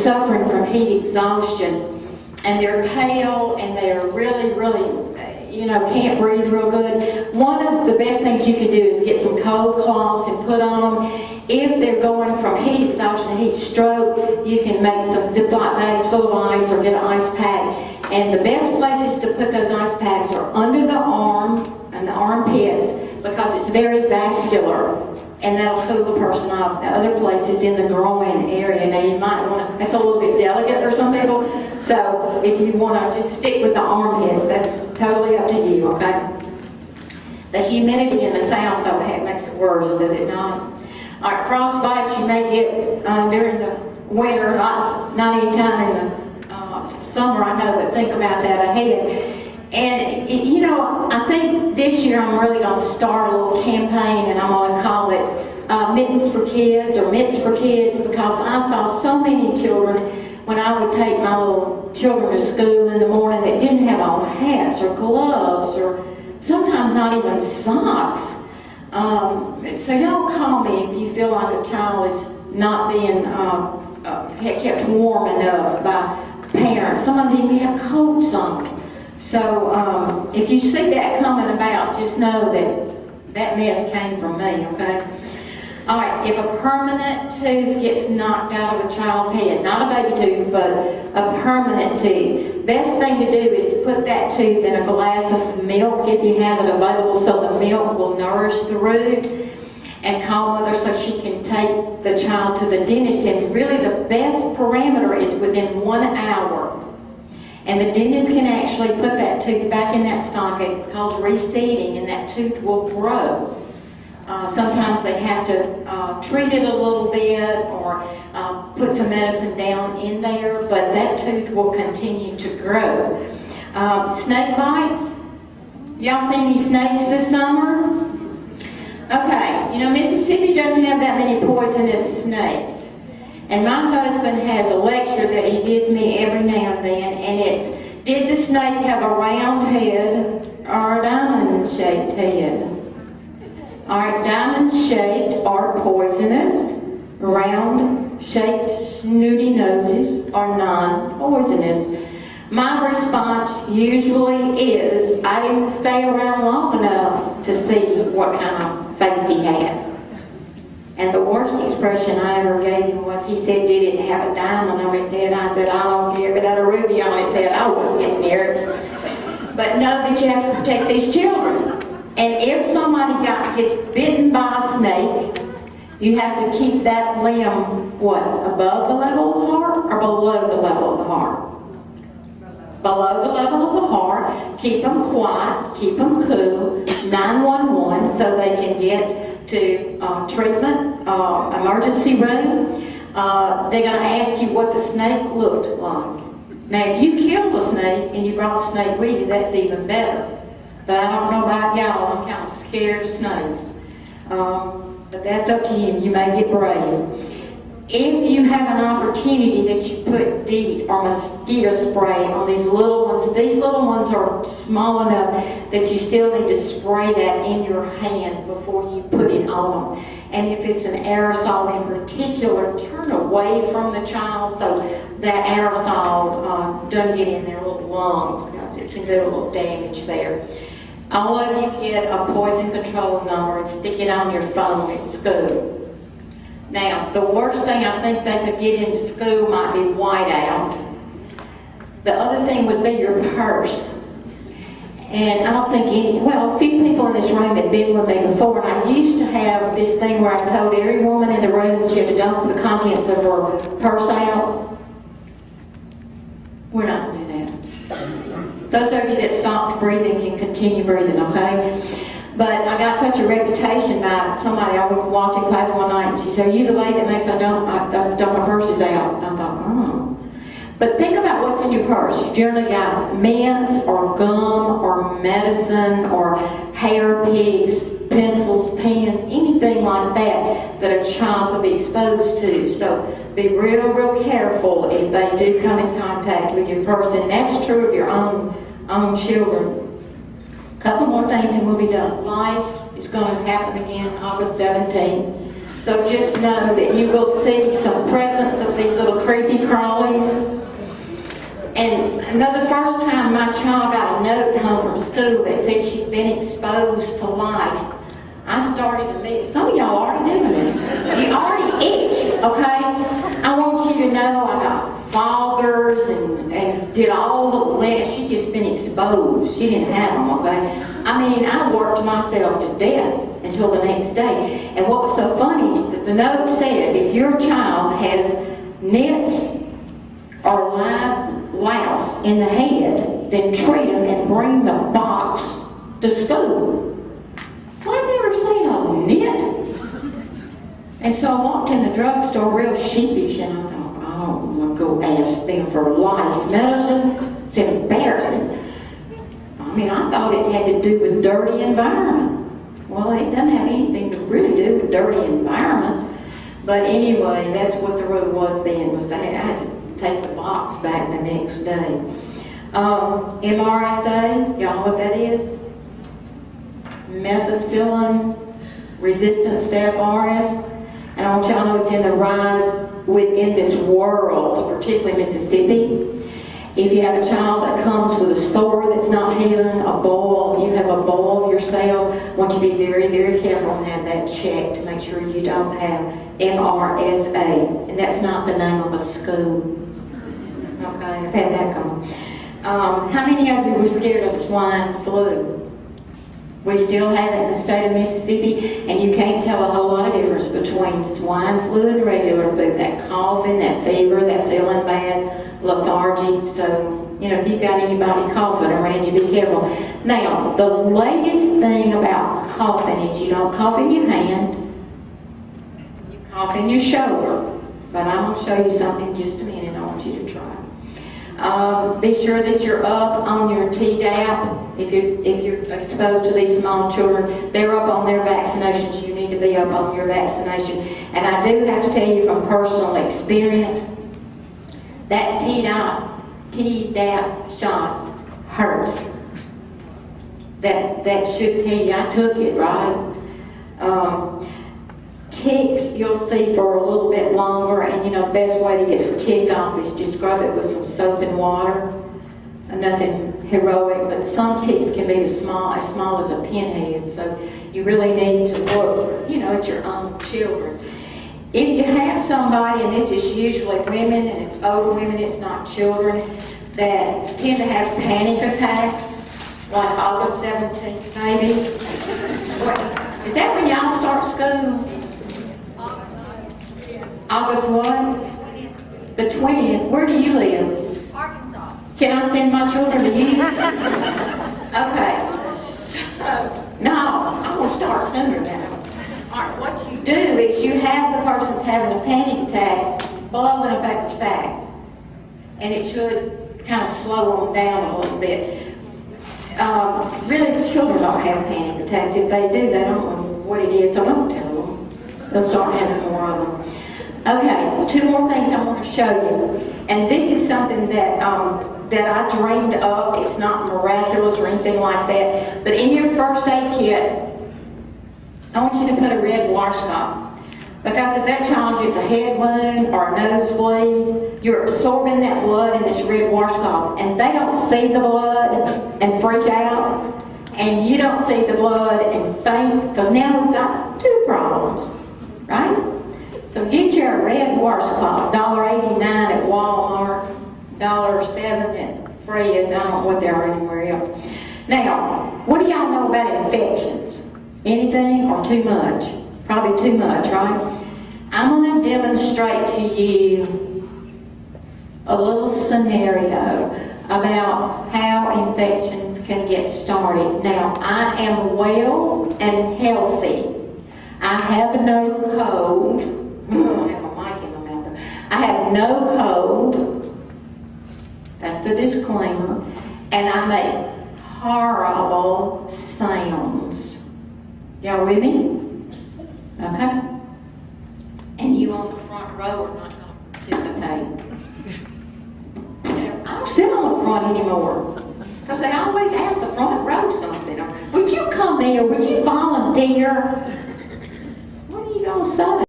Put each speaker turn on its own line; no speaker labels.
suffering from heat exhaustion, and they're pale and they're really, can't breathe real good. One of the best things you can do is get some cold cloths and put on them. If they're going from heat exhaustion to heat stroke, you can make some Ziploc bags full of ice or get an ice pack. And the best places to put those ice packs are under the arm and the armpits, because it's very vascular, and that'll cool the person off. Now, other places in the groin area, now you might want to, that's a little bit delicate for some people, so if you want to just stick with the armpits, that's totally up to you, okay? The humidity and the sound, though, makes it worse, does it not? All right, frostbites you may get during the winter, not any time in the summer, I know, but think about that ahead. And, I think this year I'm really going to start a little campaign, and I'm going to call it Mittens for Kids or Mitts for Kids, because I saw so many children when I would take my little children to school in the morning that didn't have on hats or gloves or sometimes not even socks. So y'all call me if you feel like a child is not being kept warm enough by parents. Some of them even have coats on. So if you see that coming about, just know that that mess came from me, okay? All right, if a permanent tooth gets knocked out of a child's head, not a baby tooth, but a permanent tooth, best thing to do is put that tooth in a glass of milk if you have it available, so the milk will nourish the root, and call mother so she can take the child to the dentist. And really the best parameter is within 1 hour. And the dentist can actually put that tooth back in that socket. It's called reseeding, and that tooth will grow. Sometimes they have to treat it a little bit or put some medicine down in there, but that tooth will continue to grow. Snake bites. Y'all see any snakes this summer? Okay, Mississippi doesn't have that many poisonous snakes. And my husband has a lecture that he gives me every now and then, and it's, did the snake have a round head or a diamond-shaped head? All right, diamond-shaped are poisonous. Round-shaped snooty noses are non-poisonous. My response usually is, I didn't stay around long enough to see what kind of face he had. And the worst expression I ever gave him was, he said, did it have a diamond on its head? I said, I don't care if it had a ruby on its head. I wouldn't get near it. But know that you have to protect these children. And if somebody gets bitten by a snake, you have to keep that limb, what, above the level of the heart or below the level of the heart? Below the level of the heart. Keep them quiet, keep them cool, 911 so they can get to treatment, emergency room. They're going to ask you what the snake looked like. Now, if you killed the snake and you brought the snake with you, that's even better. But I don't know about y'all, I'm kind of scared of snakes. But that's up to you. You may get brave. If you have an opportunity that you put DEET or mosquito spray on these little ones are small enough that you still need to spray that in your hand before you put it on them. And if it's an aerosol in particular, turn away from the child so that aerosol doesn't get in their little lungs, because it can do a little damage there. All of you get a poison control number and stick it on your phone at school. Now, the worst thing I think they could get into school might be whiteout. The other thing would be your purse. And I don't think a few people in this room had been with me before, and I used to have this thing where I told every woman in the room that she had to dump the contents of her purse out. We're not going to do that. Those of you that stopped breathing can continue breathing, okay? But I got such a reputation by somebody. I walked in class one night and she said, are you the lady that makes I dump my purses out? And I thought, oh. But think about what's in your purse. You generally got mints or gum or medicine or hair picks, pencils, pens, anything like that a child could be exposed to. So be real, real careful if they do come in contact with your purse. And that's true of your own children. A couple more things and we'll be done. MAIS is going to happen again August 17th. So just know that you will see some presents of these little creepy crawlies. Another first time my child got a note home from school that said she'd been exposed to lice. I started to mix. Some of y'all already doing it. You already itch, okay? I want you to know I got foggers and did all the last. She just been exposed. She didn't have them, okay? I mean, I worked myself to death until the next day. And what was so funny is that the note says if your child has nits or live louse in the head, then treat them and bring the box to school. Well, I've never seen a nit. And so I walked in the drugstore real sheepish, and I thought, I don't want to go ask them for lice medicine. It's embarrassing. I mean, I thought it had to do with dirty environment. Well, it doesn't have anything to really do with dirty environment. But anyway, that's what the rule was then, was that I had to take the box back the next day. MRSA, y'all know what that is? Methicillin resistant staph aureus. And I want y'all to know it's in the rise within this world, particularly Mississippi. If you have a child that comes with a sore that's not healing, a boil, you have a boil yourself, I want you to be very, very careful and have that checked to make sure you don't have MRSA. And that's not the name of a school. Okay, I've had that come. How many of you were scared of swine flu? We still have it in the state of Mississippi, and you can't tell a whole lot of difference between swine flu and regular flu. That coughing, that fever, that feeling bad, lethargy. So, you know, if you've got anybody coughing around you, be careful. Now, the latest thing about coughing is you don't cough in your hand, you cough in your shoulder. But I'm going to show you something in just a minute I want you to try. Be sure that you're up on your Tdap. If you're exposed to these small children, they're up on their vaccinations. You need to be up on your vaccination. And I do have to tell you from personal experience, that Tdap shot hurts. That should tell you I took it, right? Ticks, you'll see for a little bit longer, and you know the best way to get a tick off is just scrub it with some soap and water. Nothing heroic, but some ticks can be as small as a pinhead, so you really need to look, you know, at your own children. If you have somebody, and this is usually women, and it's older women, it's not children, that tend to have panic attacks, like August 17th, maybe. Is that when y'all start school? August what? The 20th. Where do you live?
Arkansas.
Can I send my children to you? Okay. No, I want to start sooner now. All right, what you do is you have the person that's having a panic attack blow in a paper sack. And it should kind of slow them down a little bit. Really, the children don't have panic attacks. If they do, they don't know what it is, so don't tell them. They'll start having more of them. Okay, two more things I want to show you. And this is something that I dreamed up. It's not miraculous or anything like that. But in your first aid kit, I want you to put a red washcloth. Because if that child gets a head wound or a nosebleed, you're absorbing that blood in this red washcloth. And they don't see the blood and freak out. And you don't see the blood and faint. Because now we've got two problems, right? So get your red washcloth, $1.89 at Walmart, $1.07 at Fred's. I don't know what they are anywhere else. Now, what do y'all know about infections? Anything or too much? Probably too much, right? I'm going to demonstrate to you a little scenario about how infections can get started. Now, I am well and healthy. I have no cold. I have a mic in my mouth. I have no cold. That's the disclaimer. And I make horrible sounds. Y'all with me? Okay? And you on the front row are not going to participate. I don't sit on the front anymore. Because they always ask the front row something. Or, would you come here? Would you volunteer? What are you going to say?